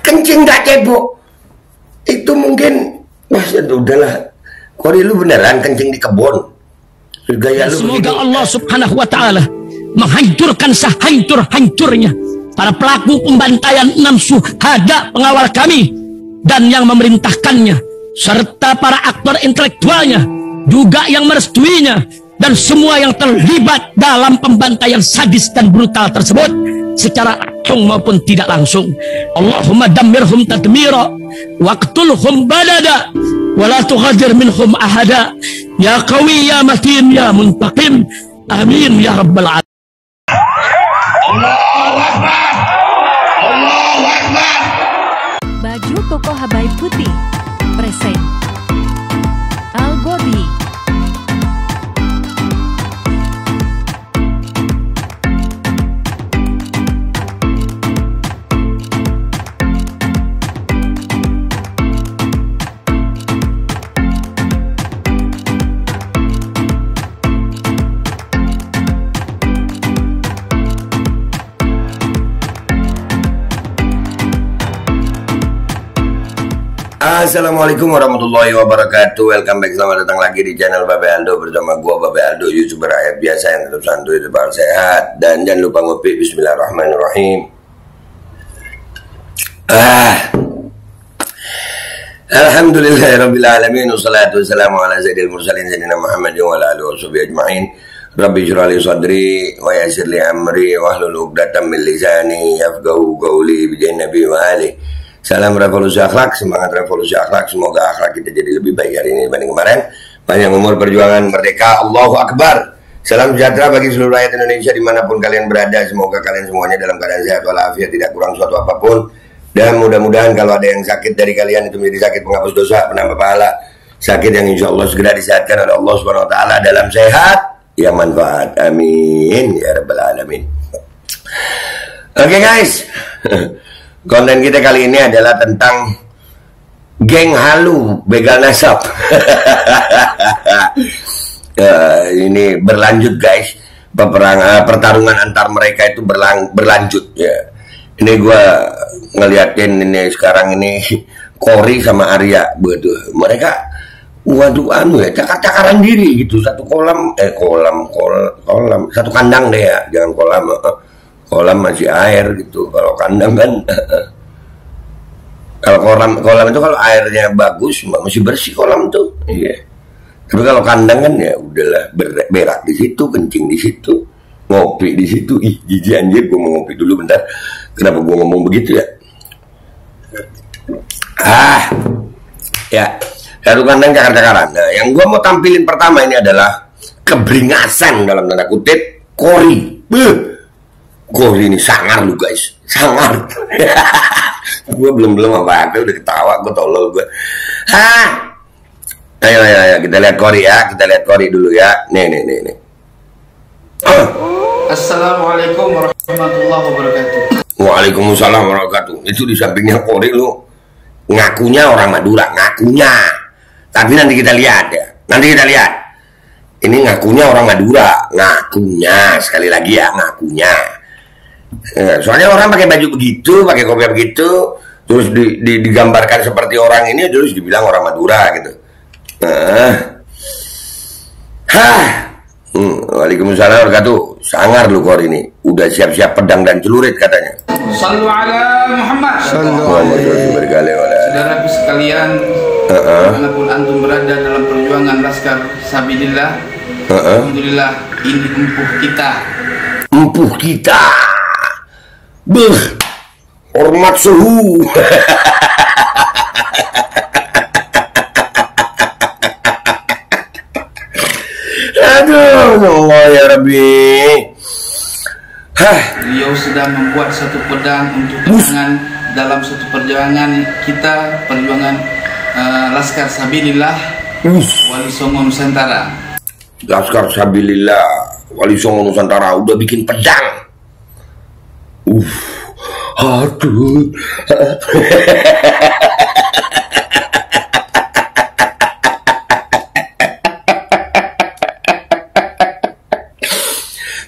kencing gak cebok. Itu mungkin, wah udahlah. Kori lu beneran kencing di kebun. Gaya lu semoga begitu. Allah subhanahu wa ta'ala menghancurkan sehancur-hancurnya para pelaku pembantaian 6 syuhada pengawal kami dan yang memerintahkannya, serta para aktor intelektualnya juga yang merestuinya, dan semua yang terlibat dalam pembantaian sadis dan brutal tersebut secara langsung maupun tidak langsung. Allahumma dammirhum tadmira waqtulhum badada wala tughadir minhum ahada ya qawi ya matin ya muntaqim amin ya rabbal alamin. Allahu Akbar. Allahu Akbar. Baju koko Habaib putih present Al-Godi. Assalamualaikum warahmatullahi wabarakatuh. Welcome back, selamat datang lagi di channel Babe Aldo bersama gua Babe Aldo, YouTuber rakyat biasa yang tetap santuy, tetap sehat, dan jangan lupa ngopi. Bismillahirrahmanirrahim. Alhamdulillahirabbil alamin, wassalatu wassalamu ala sayyidil mursalin sayyidina Muhammadin wa ala alihi washabihi ajmain. Rabbi shrah li sadri wa yassir li amri wahlul 'uqdatam min lisani yafqahu qawli bi nabi wa alihi. Salam revolusi akhlak, semangat revolusi akhlak. Semoga akhlak kita jadi lebih baik hari ini dibanding kemarin. Panjang umur, perjuangan, merdeka, Allahu Akbar. Salam sejahtera bagi seluruh rakyat Indonesia dimanapun kalian berada. Semoga kalian semuanya dalam keadaan sehat walafiat, tidak kurang suatu apapun. Dan mudah-mudahan kalau ada yang sakit dari kalian itu menjadi sakit penghapus dosa, penambah pahala. Sakit yang insya Allah segera disehatkan oleh Allah Subhanahu Wa Taala dalam sehat yang manfaat. Amin ya rabbal alamin. Oke guys. Konten kita kali ini adalah tentang geng halu begal nasab. Ini berlanjut guys, pertarungan antar mereka itu berlanjut ya. Ini gue ngeliatin ini sekarang ini Kori sama Arya, betul. Mereka waduh ya, cakar-cakaran diri gitu, satu kolam satu kandang deh ya, jangan kolam. Kolam masih air gitu, kalau kandang kan kalau kolam itu kalau airnya bagus masih bersih kolam tuh, iya. Tapi kalau kandang kan ya udahlah, berak di situ, kencing di situ, ngopi di situ. Ih jijik anjir, gue mau ngopi dulu bentar. Kenapa gue ngomong begitu ya? Ya satu kandang cakar-cakaran. Nah, yang gue mau tampilin pertama ini adalah keberingasan dalam tanda kutip Kori. Kori ini sangar lu guys, sangar. Gue belum apa-apa udah ketawa, gue tolol gue. Ayo kita lihat Kori ya, kita lihat Kori dulu ya. Nih. Assalamualaikum warahmatullahi wabarakatuh. Waalaikumsalam warahmatullahi wabarakatuh. Itu di sampingnya Kori lu ngakunya orang Madura, ngakunya. Tapi nanti kita lihat ya, Ini ngakunya orang Madura, ngakunya, sekali lagi ya, ngakunya. Soalnya orang pakai baju begitu, pakai kopiah begitu, terus digambarkan seperti orang ini, terus dibilang orang Madura gitu. Waalaikumsalam wabarakatuh. Sangar lu Kori ini, udah siap-siap pedang dan celurit katanya. Sallu ala Muhammad. Saudara sekalian, dimanapun antum berada dalam perjuangan Laskar Sabilillah, alhamdulillah ini empuh kita. Hormat suhu. Aduh, Allah ya Rabbi. Beliau sedang membuat satu pedang untuk tangan dalam satu perjuangan kita, perjuangan Laskar Sabilillah Wali Songo Nusantara. Laskar Sabilillah Wali Songo Nusantara udah bikin pedang. Aduh.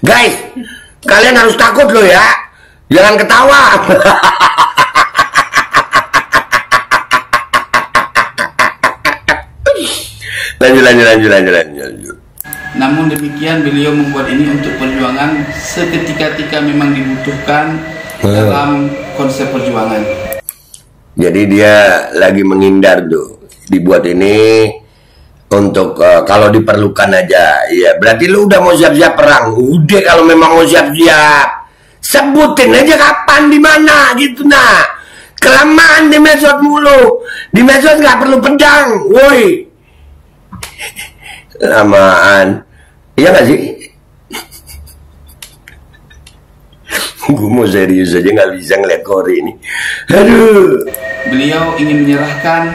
Guys, kalian harus takut loh ya. Jangan ketawa. lanjut. Namun demikian beliau membuat ini untuk perjuangan seketika memang dibutuhkan dalam konsep perjuangan. Jadi dia lagi menghindar tuh, dibuat ini untuk kalau diperlukan aja. Ya berarti lu udah mau siap-siap perang. Udah kalau memang mau siap-siap, sebutin aja kapan, di mana gitu. Nah, kelamaan di medsos mulu. Di medsos nggak perlu pedang, woi. Lamaan, iya nggak sih? Gue mau serius aja nggak bisa ngeliat Kori ini. Aduh. Beliau ingin menyerahkan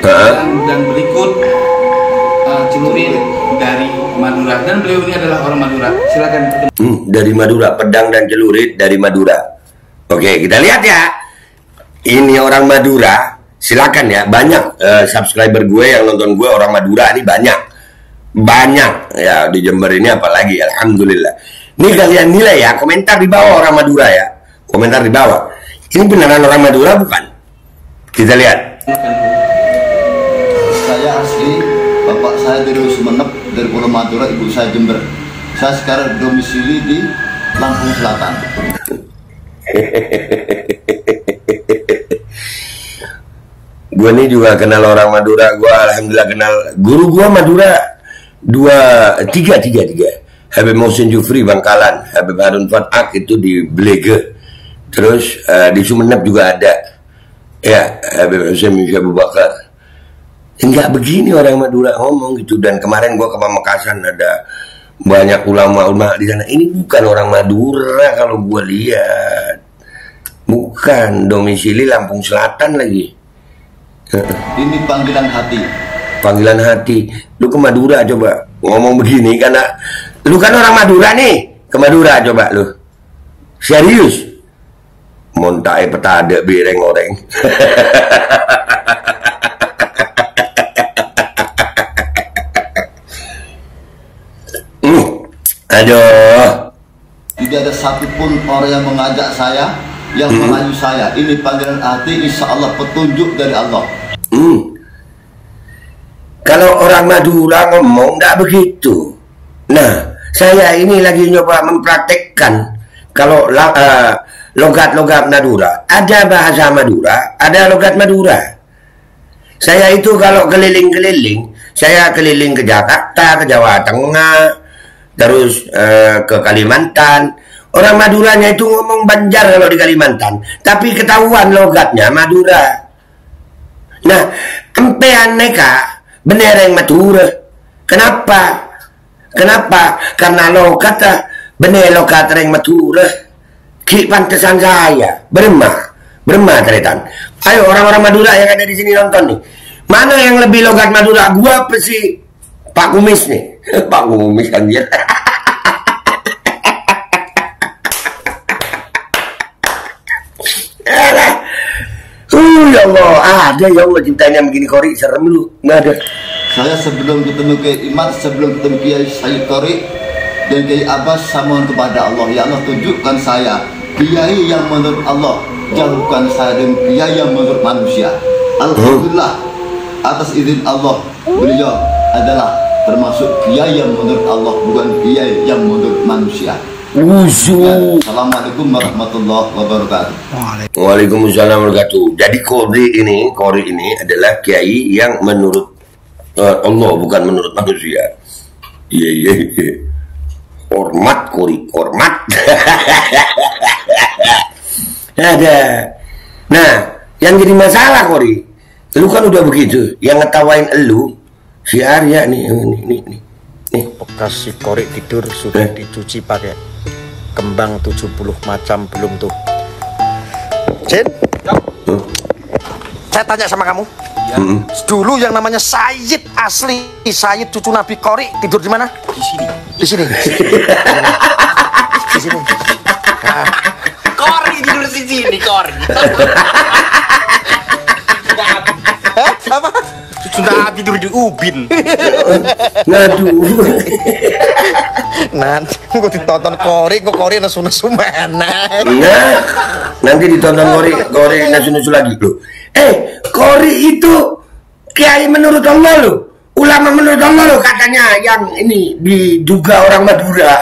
dan berikut celurit dari Madura, dan beliau ini adalah orang Madura. Silakan. Dari Madura, pedang dan celurit dari Madura. Oke, kita lihat ya. Ini orang Madura. Silakan ya, banyak subscriber gue yang nonton gue orang Madura ini banyak ya, di Jember ini apalagi, alhamdulillah. Nih kalian nilai ya, komentar di bawah orang Madura ya, komentar di bawah. Ini beneran orang Madura bukan? Kita lihat. Saya asli, bapak saya dari Sumeneb, dari Pulau Madura, ibu saya Jember. Saya sekarang domisili di Lampung Selatan. Gue nih juga kenal orang Madura. Gue alhamdulillah kenal guru gue Madura tiga. Habib Mohsin Jufri Bangkalan, Habib Harun Fatak itu di Blege, terus di Sumeneb juga ada ya Habib Hussein Abu Bakar. Enggak begini orang Madura ngomong gitu. Dan kemarin gue ke Pamekasan ada banyak ulama-ulama di sana. Ini bukan orang Madura kalau gue lihat, bukan, domisili Lampung Selatan lagi. Ini panggilan hati. Panggilan hati. Lu ke Madura coba ngomong begini, karena lu kan orang Madura nih. Ke Madura coba lu. Serius. Montai petada bereng oreng. Aduh. Tidak ada satupun orang yang mengajak saya, yang merayu saya. Ini panggilan hati, insya Allah petunjuk dari Allah. Kalau orang Madura ngomong nggak begitu. Nah, saya ini lagi nyoba mempraktekkan kalau logat-logat Madura. Ada bahasa Madura, ada logat Madura. Saya itu kalau keliling-keliling, saya keliling ke Jakarta, ke Jawa Tengah, terus ke Kalimantan. Orang Maduranya itu ngomong Banjar kalau di Kalimantan, tapi ketahuan logatnya Madura. Nah, empe aneka benereng Madura. Kenapa? Karena logat bener logat reng Madura. Ki pantesan saya berma teretan. Ayo orang-orang Madura yang ada di sini nonton nih. Mana yang lebih logat Madura? Gua apa sih? Pak Kumis nih. Pak Kumis kan dia. Ya Allah, ada ya Allah ciptanya begini Kori, serem lu, nggak ada. Saya sebelum ketemu Kiai Iman, sebelum ketemu Kiai Sayyid Tori dan Kiai Abbas, saya mohon kepada Allah, ya Allah tunjukkan saya Kiai yang menurut Allah, jauhkan saya dengan Kiai yang menurut manusia. Alhamdulillah, atas izin Allah, beliau adalah termasuk Kiai yang menurut Allah, bukan Kiai yang menurut manusia. Assalamualaikum warahmatullahi wabarakatuh. Waalaikumsalam warahmatullahi wabarakatuh. Jadi Kori ini adalah kiai yang menurut Allah, bukan menurut manusia. Iya. Hormat Kori, hormat. Ada. Nah, yang jadi masalah Kori, lu kan udah begitu, yang ngetawain elu si Arya nih. Bekas si Kori tidur sudah dicuci pakai kembang 70 macam belum tuh. Jin, saya tanya sama kamu. Dulu yang namanya Sayyid asli, Sayyid cucu Nabi Kori tidur di mana? Di sini. Di sini. Nah. Kori tidur di sini, Kori. Apa? Cucu Nabi tidur di ubin. Ngaduh. Nanti gue ditonton Kori, kok Kori nesu-nesu mana? Nah, nanti ditonton Kori nesu-nesu lagi loh. Kori itu kiai menurut Allah loh. ulama menurut Allah loh katanya yang ini diduga orang Madura.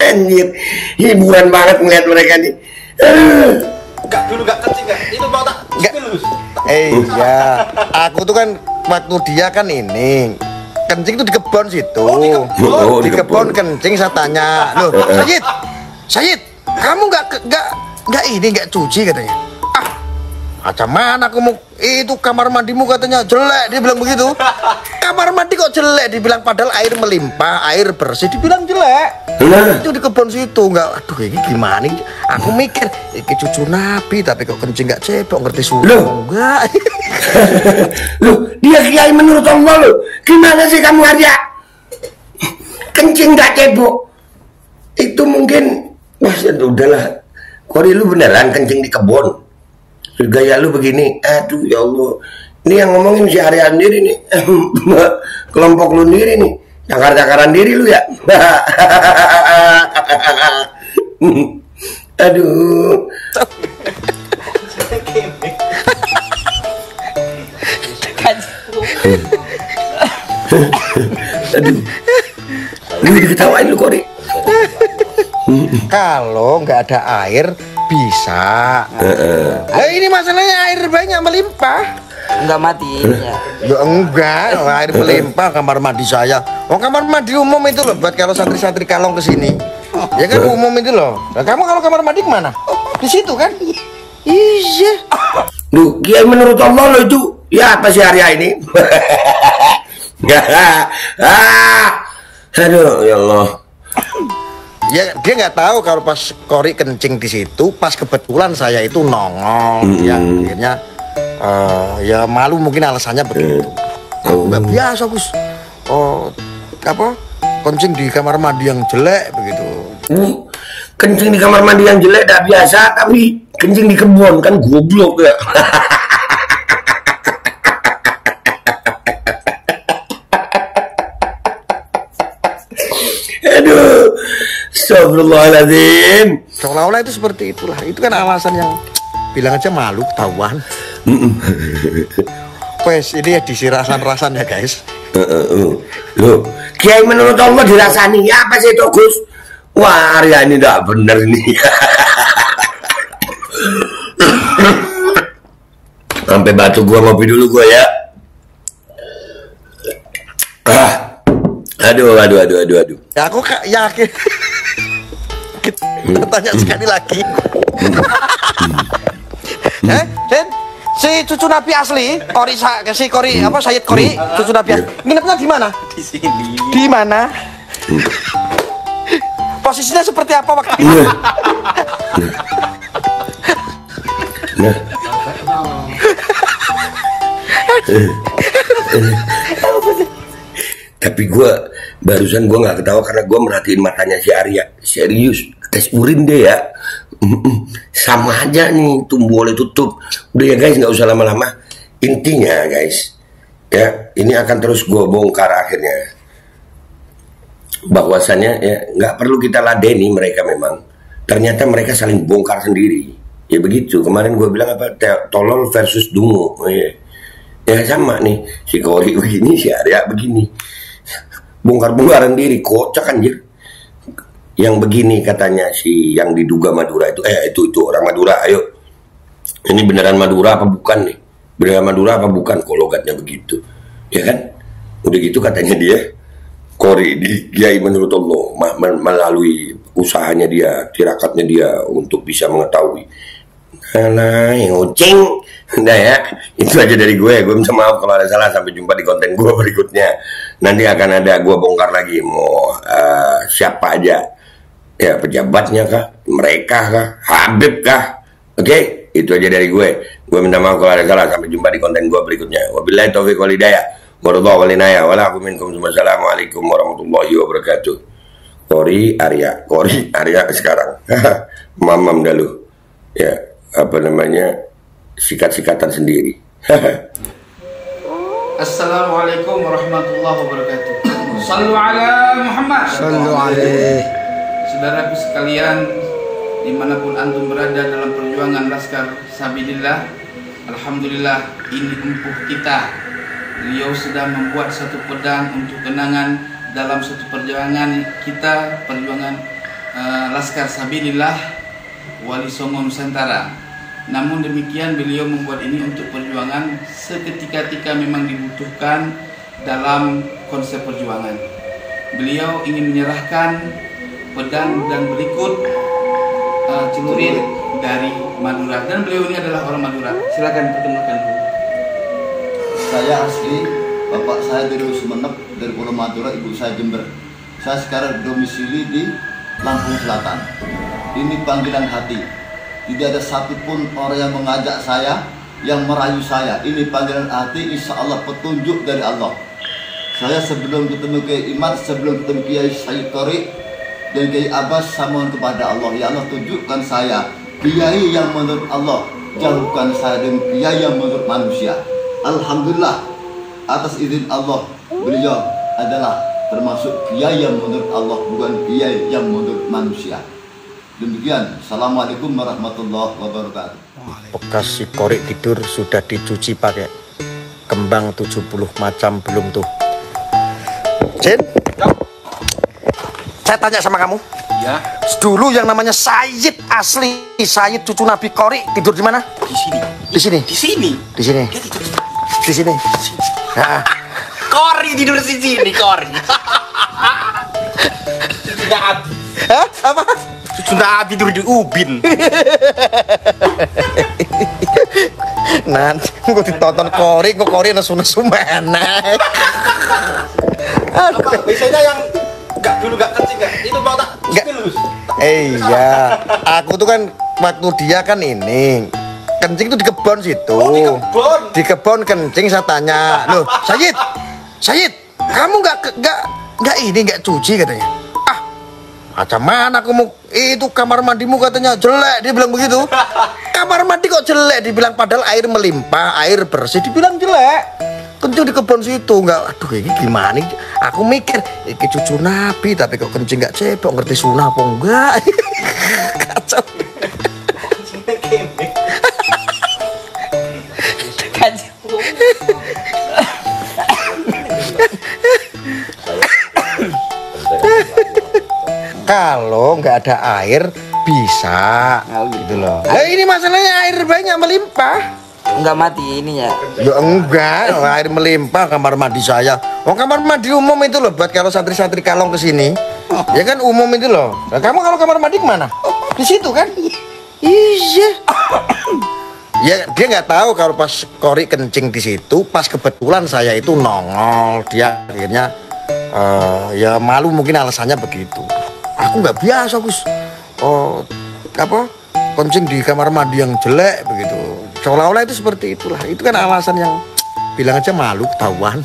Anjir, hiburan banget melihat mereka nih. Enggak dulu enggak kencing enggak. Itu mau tak lulus. Iya, aku tuh kan waktu dia kan ini kencing tuh di kebun situ. Di kebun kencing, saya tanya, "Loh, Sayid, kamu enggak cuci," katanya. Macam mana aku mau itu kamar mandimu katanya jelek, dia bilang begitu. Kamar mandi kok jelek, dibilang padahal air melimpah, air bersih, dibilang jelek. Itu di kebun situ enggak. Aduh, ini gimana? Aku mikir, ini cucu Nabi tapi kok kencing enggak cebok, ngerti suruh enggak. Loh, dia kiai menurut Allah loh. Gimana sih kamu Arya? Kencing enggak cebok. Itu mungkin udahlah. Kori lu beneran kencing di kebun. Gaya lu begini, aduh ya Allah. Ini yang ngomongin si Arya sendiri nih. Kelompok lu sendiri nih. Cakar-cakaran diri lu ya. Aduh. Aduh. Lu diketawain lu Kori. Kalau nggak ada air bisa. Ini masalahnya air banyak melimpah. Enggak mati Ya enggak, air melimpah kamar mandi saya. Oh, kamar mandi umum itu loh buat kalau santri-santri kalong ke sini. Ya kan umum itu loh. Nah, kamu kalau kamar mandi kemana? Di situ kan? Iya. Duh, kiai menurut Allah lo itu ya apa sih Arya ini? Aduh ya Allah. Ya dia nggak tahu kalau pas Kori kencing di situ, pas kebetulan saya itu nongol, yang akhirnya ya malu mungkin alasannya begitu. Nggak biasa Gus. Kencing di kamar mandi yang jelek begitu. Kencing di kamar mandi yang jelek tak biasa, tapi kencing di kebun kan goblok ya. Aduh, astagfirullahaladzim. Seolah-olah itu seperti itulah. Itu kan alasan yang bilang aja malu, ketahuan. Wes, ini ya disirasan-rasan ya guys. Loh, kiai menurut Allah dirasani ya apa sih itu Gus? Wah, Arya ini tidak benar nih. Sampai batu gua ngopi dulu gua ya. Aduh. Ya aku yakin. Kita tanya sekali lagi. Den, si cucu Nabi asli, Kori apa Sayyid Kori, cucu Nabi asli. Nginepnya di mana? di sini. Di mana? Posisinya seperti apa waktu itu? Tapi barusan gue nggak ketawa karena gue merhatiin matanya si Arya. Serius, tes urin deh ya. Sama aja nih, tumbuh oleh tutup. Udah ya guys, nggak usah lama-lama. Intinya guys, ya ini akan terus gue bongkar akhirnya. Bahwasannya ya nggak perlu kita ladeni mereka memang. Ternyata mereka saling bongkar sendiri. Ya begitu. Kemarin gue bilang apa? Tolol versus dungu. Ya sama nih. Si Kori begini, si Arya begini. Bongkar-bongkaran diri, kocak anjir. Yang begini katanya si yang diduga Madura itu, itu orang Madura, ayo. Ini beneran Madura apa bukan nih? Beneran Madura apa bukan? Kologatnya begitu. Ya kan? Udah gitu katanya dia, Kori di Kiai menurut Allah melalui usahanya dia, tirakatnya dia untuk bisa mengetahui. Nah, ngoceng. Udah ya, itu aja dari gue. Gue minta maaf kalau ada salah. Sampai jumpa di konten gue berikutnya. Nanti akan ada gue bongkar lagi. Mau siapa aja. Ya, pejabatnya kah? Mereka kah? Habib kah? Oke, itu aja dari gue. Gue minta maaf kalau ada salah. Sampai jumpa di konten gue berikutnya. Wabillahi taufiq wal hidayah. Warahmatullahi wabarakatuh. Wassalamualaikum warahmatullahi wabarakatuh. Kori Arya sekarang. Mamam dulu. Ya, apa namanya? Sikat-sikatan sendiri. Assalamualaikum warahmatullahi wabarakatuh. Sallu ala Muhammad. Sallu alaihi. Saudara sekalian, dimanapun antum berada dalam perjuangan Laskar Sabilillah. Alhamdulillah, ini empuh kita. Beliau sedang membuat satu pedang untuk kenangan dalam satu perjuangan kita, perjuangan Laskar Sabilillah Wali Songo Nusantara. Namun demikian, beliau membuat ini untuk perjuangan seketika memang dibutuhkan dalam konsep perjuangan. Beliau ingin menyerahkan pedang dan berikut celurit dari Madura, dan beliau ini adalah orang Madura. Silakan perkenalkan dulu. Saya asli, bapak saya dari Sumeneb, dari Pulau Madura, ibu saya Jember. Saya sekarang domisili di Lampung Selatan. Ini panggilan hati. Tidak ada satupun orang yang mengajak saya, yang merayu saya. Ini panggilan hati, insya Allah petunjuk dari Allah. Saya sebelum ketemu Kiai Imad, sebelum ketemu Kiai Sayyid Torik dan Kiai Abbas, saya mohon kepada Allah, ya Allah tunjukkan saya kiai yang menurut Allah, jauhkan saya dengan kiai yang menurut manusia. Alhamdulillah, atas izin Allah, beliau adalah termasuk kiai yang menurut Allah, bukan kiai yang menurut manusia. Demikian, assalamualaikum warahmatullahi wabarakatuh. Bekas si Korik tidur sudah dicuci pakai kembang 70 macam belum tuh? Jin, saya tanya sama kamu. Ya. Dulu yang namanya Sayyid asli, Sayyid cucu Nabi Korik tidur di mana? Di sini. Di sini. Di sini. Di sini. Dia tidur Di sini. Nah. Kori tidur di sini, Kori. Cucu Nabi. Hah? Apa? Cucu Nabi tidur di ubin. Nanti gue ditonton Korik, kok Korik nesu-nesu mana? Apa? Biasanya yang dulu gak kencing gak? Itu mau tak? Iya, aku tuh kan waktu dia kan ini kencing tuh di kebun situ. Oh, di kebun. Di kebun kencing, saya tanya, loh, Sayyid, kamu nggak cuci katanya. Ah, macam mana aku mau itu kamar mandimu katanya jelek, dia bilang begitu. Kamar mandi kok jelek, dibilang padahal air melimpah, air bersih, dibilang jelek. Kencing di kebun situ, nggak, aduh ini gimana? Aku mikir, ini cucu Nabi, tapi kok kencing nggak cepok, ngerti sunah apa enggak? Kacau. Kalau nggak ada air bisa, gitu loh. Nah, ini masalahnya air banyak melimpah. Enggak mati ininya. Ya enggak, air melimpah kamar mandi saya. Oh, kamar mandi umum itu loh, buat kalau santri-santri kalong kesini. Ya kan umum itu loh. Nah, kamu kalau kamar mandi kemana? Di situ kan? Iya. Ya dia nggak tahu kalau pas Korik kencing di situ, pas kebetulan saya itu nongol, dia akhirnya ya malu mungkin alasannya begitu. Aku nggak biasa Gus. Oh apa? Kencing di kamar mandi yang jelek begitu. Seolah-olah itu seperti itulah. Itu kan alasan yang bilang aja malu ketahuan.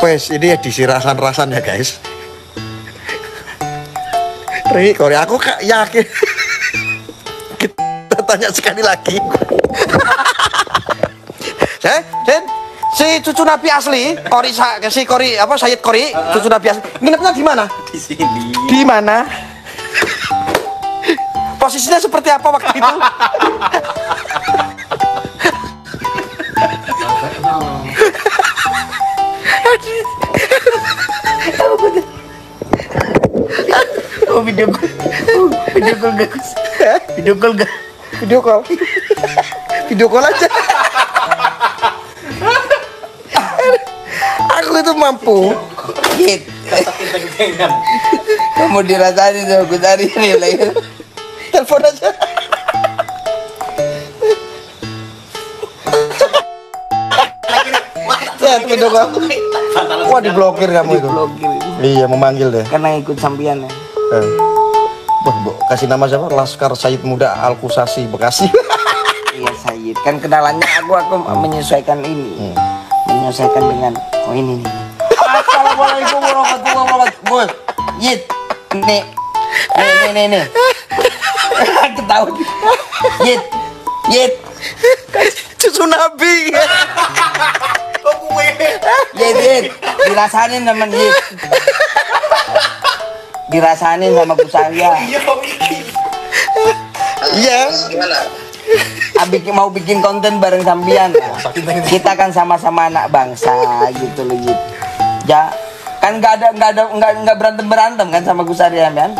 Wes ini edisi rasan-rasan ya guys. Ri, Korea aku yakin. Kita tanya sekali lagi. Si cucu Nabi asli, Kori apa Sayyid Kori, cucu Nabi asli. Nginepnya di mana? Di sini. Di mana? Posisinya seperti apa waktu itu? Oh, video call gak? Video call gak? Video call. Video call aja. Aku itu mampu. Hit. Kamu dirasain sama gue tadi nih lagi. Telepon aja. Ya, video call. Wah, diblokir kamu itu. Iya, memanggil deh. Karena ikut sampian ya. Wah, kasih nama siapa? Laskar Sayyid Muda Al-Kusasi Bekasi. Iya Sayyid. Kan kenalannya aku menyesuaikan ini. Menyesuaikan dengan ini nih. Assalamualaikum warahmatullahi wabarakatuh. Yit. Nih. Ketahuan. Yit. Cucu Nabi. Yit. Dirasain teman Yit. dirasain sama Gus Arya. Iya. Mau bikin konten bareng sambian. Kita kan sama-sama anak bangsa gitu loh gitu. Ja, kan nggak berantem kan sama Gus Arya kan?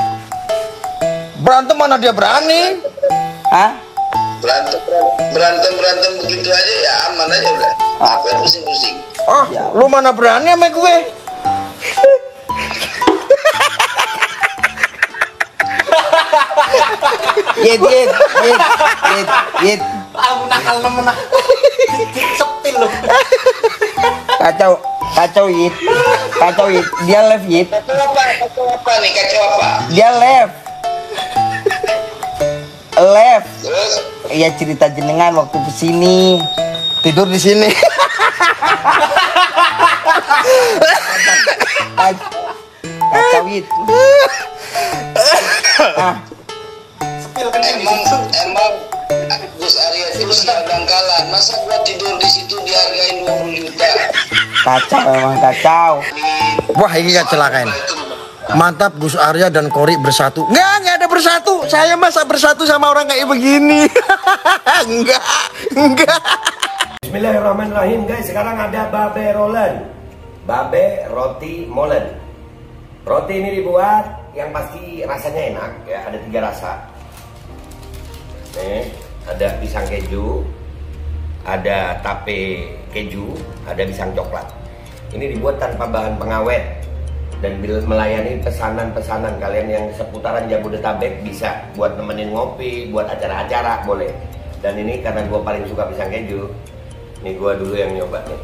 Berantem mana dia berani? Hah? Berantem begitu aja ya aman aja udah. Apa pusing-pusing. Ah, ya. Lu mana berani sama gue? Yit. Aku nakal menak. Sepil lu. Kacau Yit. Dia live Yit. Kacau apa nih? Kacau apa? Dia live. Terus? Iya cerita jenengan waktu kesini Tidur di sini. Kacau Yit. Emang Gus Arya itu sedang dangkalan. Masa gua tidur di situ dihargain 20 juta? Kacau memang kacau. Wah, ini kecelakaan. Mantap Gus Arya dan Kori bersatu. Nggak ada bersatu. Saya masa bersatu sama orang kayak begini. Enggak. Bismillahirrahmanirrahim guys. Sekarang ada babe rolen, babe roti molen. Roti ini dibuat yang pasti rasanya enak ya. Ada 3 rasa. Nih, ada pisang keju, ada tape keju, ada pisang coklat. Ini dibuat tanpa bahan pengawet dan melayani pesanan-pesanan kalian yang seputaran Jabodetabek, bisa buat nemenin ngopi, buat acara-acara boleh. Dan ini karena gue paling suka pisang keju, nih gue dulu yang nyoba nih.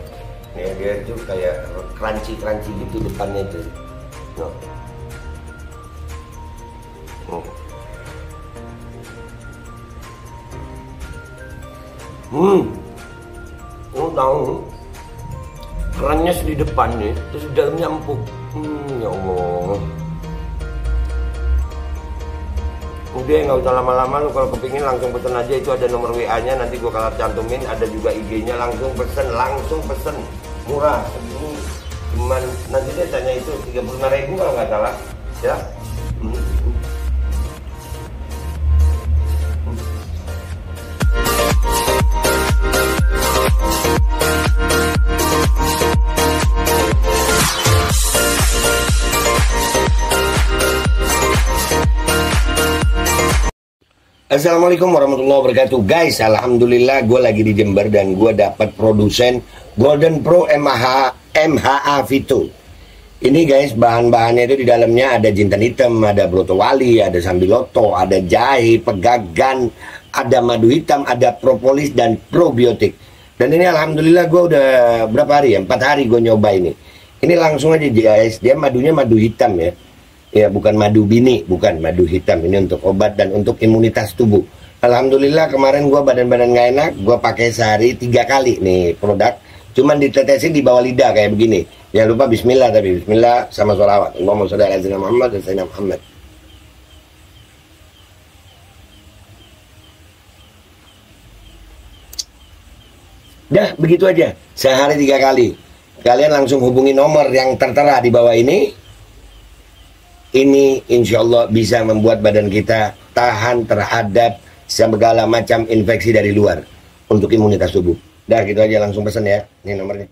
Nih dia tuh kayak crunchy gitu depannya tuh. Tahu kerannya di depan nih, terus di dalamnya empuk. Ya Allah. Udah nggak usah lama-lama, lu kalau kepingin langsung pesen aja, itu ada nomor WA-nya, nanti gua kalau cantumin, ada juga IG-nya, langsung pesen, murah. Segini cuman nanti dia tanya itu 35.000 kalau nggak salah, ya. Assalamualaikum warahmatullahi wabarakatuh. Guys, alhamdulillah gue lagi di Jember dan gue dapat produsen Golden Pro MHA Vito. Ini guys, bahan-bahannya itu di dalamnya ada jintan hitam, ada broto wali, ada sambiloto, ada jahe, pegagan, ada madu hitam, ada propolis dan probiotik. Dan ini alhamdulillah gue udah berapa hari ya? 4 hari gue nyoba ini. Ini langsung aja guys, dia madunya madu hitam ya. Ya bukan madu bini, bukan madu hitam. Ini untuk obat dan untuk imunitas tubuh. Alhamdulillah kemarin gua badan-badan gak enak, gua pakai sehari 3 kali nih produk. Cuman ditetesin di bawah lidah kayak begini. Jangan lupa bismillah, tapi bismillah sama sholawat. Allahumma sholli ala sayyidina Muhammad dan sayyidina Muhammad. Dah begitu aja, sehari 3 kali. Kalian langsung hubungi nomor yang tertera di bawah ini. Ini insya Allah bisa membuat badan kita tahan terhadap segala macam infeksi dari luar untuk imunitas tubuh. Dah gitu aja, langsung pesan ya. Ini nomornya.